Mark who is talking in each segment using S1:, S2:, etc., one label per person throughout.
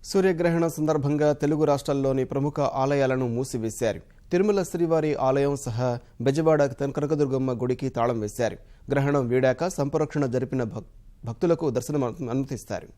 S1: సూర్యగ్రహణం సందర్భంగా తెలుగు రాష్ట్రాల్లోని ప్రముఖ ఆలయాలను మూసివేశారు. తిరుమల శ్రీవారి ఆలయం సహా బెజవాడ కనకదుర్గమ్మ గుడికి తాళం వేశారు. గ్రహణం వీడాక సంప్రోక్షణ జరిపిన భక్తులకు దర్శనం అనుమతిస్తారు.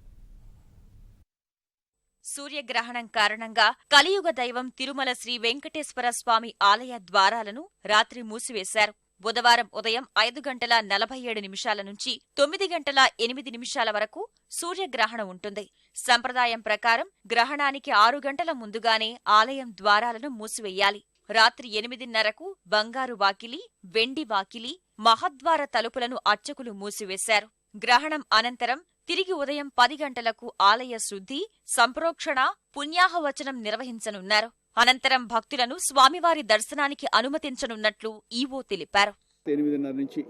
S2: సూర్యగ్రహణం కారణంగా కలియుగ దైవం తిరుమల శ్రీ వెంకటేశ్వర స్వామి ఆలయ ద్వారాలను రాత్రి మూసివేశారు. బుధవారం ఉదయం 5:47 నుంచి 9:08 వరకు సూర్యగ్రహణం ఉంటుంది. సంప్రదాయం ప్రకారం గ్రహణానికి 6 గంటల ముందుగానే ఆలయం ద్వారాలను మూసివేయాలి. రాత్రి 8:30కు బంగారు వాకిలి, వెండి వాకిలి, మహద్వార తలుపులను అర్చకులు మూసివేశారు. గ్రహణం అనంతరం తిరిగి ఉదయం 10 గంటలకు ఆలయ శుద్ధి, సంప్రోక్షణ, పుణ్యాహవచనం నిర్వహించనున్నారు. అనంతరం భక్తులను స్వామివారి దర్శనానికి అనుమతించనున్నట్లు ఈవో తెలిపారు.
S3: 8:30 నుంచి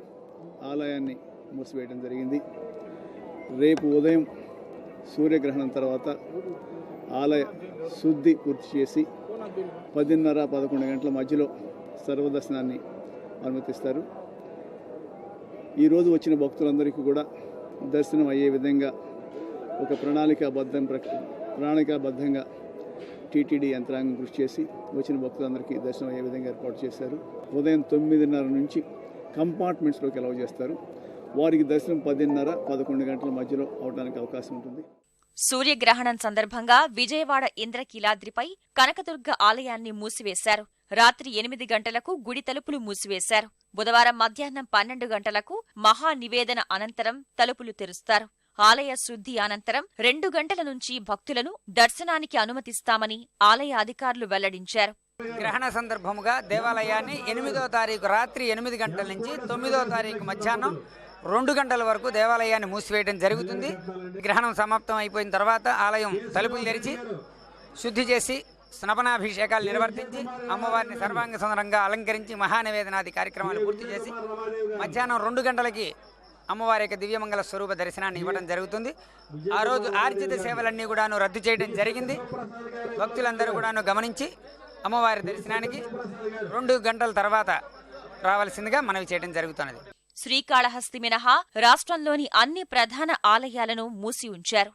S3: ఆలయాన్ని మూసివేయడం జరిగింది. రేపు ఉదయం సూర్యగ్రహణం తర్వాత ఆలయ శుద్ధి పూర్తి చేసి 10:30-11 గంటల మధ్యలో సర్వదర్శనాన్ని అనుమతిస్తారు. ఈరోజు వచ్చిన భక్తులందరికీ కూడా దర్శనం అయ్యే విధంగా ఒక ప్రణాళికాబద్ధంగా టీటీడీ యంత్రాంగం కృషి చేసి వచ్చిన భక్తులందరికీ దర్శనం అయ్యే విధంగా ఏర్పాటు చేశారు. ఉదయం 9:30 నుంచి కంపార్ట్మెంట్స్లోకి అలౌ చేస్తారు. వారికి దర్శనం 10:30-11 గంటల మధ్యలో అవడానికి అవకాశం ఉంటుంది.
S2: సూర్యగ్రహణం సందర్భంగా విజయవాడ ఇంద్రకీలాద్రిపై కనకదుర్గ ఆలయాన్ని మూసివేశారు. రాత్రి 8 గంటలకు గుడి తలుపులు మూసివేశారు. బుధవారం మధ్యాహ్నం 12 గంటలకు మహానివేదన అనంతరం తలుపులు తెరుస్తారు. ఆలయ శుద్ధి అనంతరం 2 గంటల నుంచి భక్తులను దర్శనానికి అనుమతిస్తామని ఆలయ అధికారులు వెల్లడించారు.
S4: గ్రహణ సందర్భముగా దేవాలయాన్ని 8వ తారీఖు రాత్రి 8 గంటల నుంచి 9వ తారీఖు మధ్యాహ్నం 2 గంటల వరకు దేవాలయాన్ని మూసివేయడం జరుగుతుంది. గ్రహణం సమాప్తం అయిపోయిన తర్వాత ఆలయం తలుపులు తెరిచి శుద్ధి చేసి స్నపనాభిషేకాలు నిర్వర్తించి అమ్మవారిని సర్వాంగ సుందరంగా అలంకరించి మహానివేదనాది కార్యక్రమాలు పూర్తి చేసి మధ్యాహ్నం 2 గంటలకి అమ్మవారి యొక్క దివ్యమంగళ స్వరూప దర్శనాన్ని ఇవ్వడం జరుగుతుంది. ఆ రోజు ఆర్జిత సేవలన్నీ కూడాను రద్దు చేయడం జరిగింది. భక్తులందరూ కూడాను గమనించి అమ్మవారి దర్శనానికి 2 గంటల తర్వాత రావాల్సిందిగా మనవి చేయడం జరుగుతున్నది.
S2: శ్రీకాళహస్తి మినహా రాష్ట్రంలోని అన్ని ప్రధాన ఆలయాలను మూసి ఉంచారు.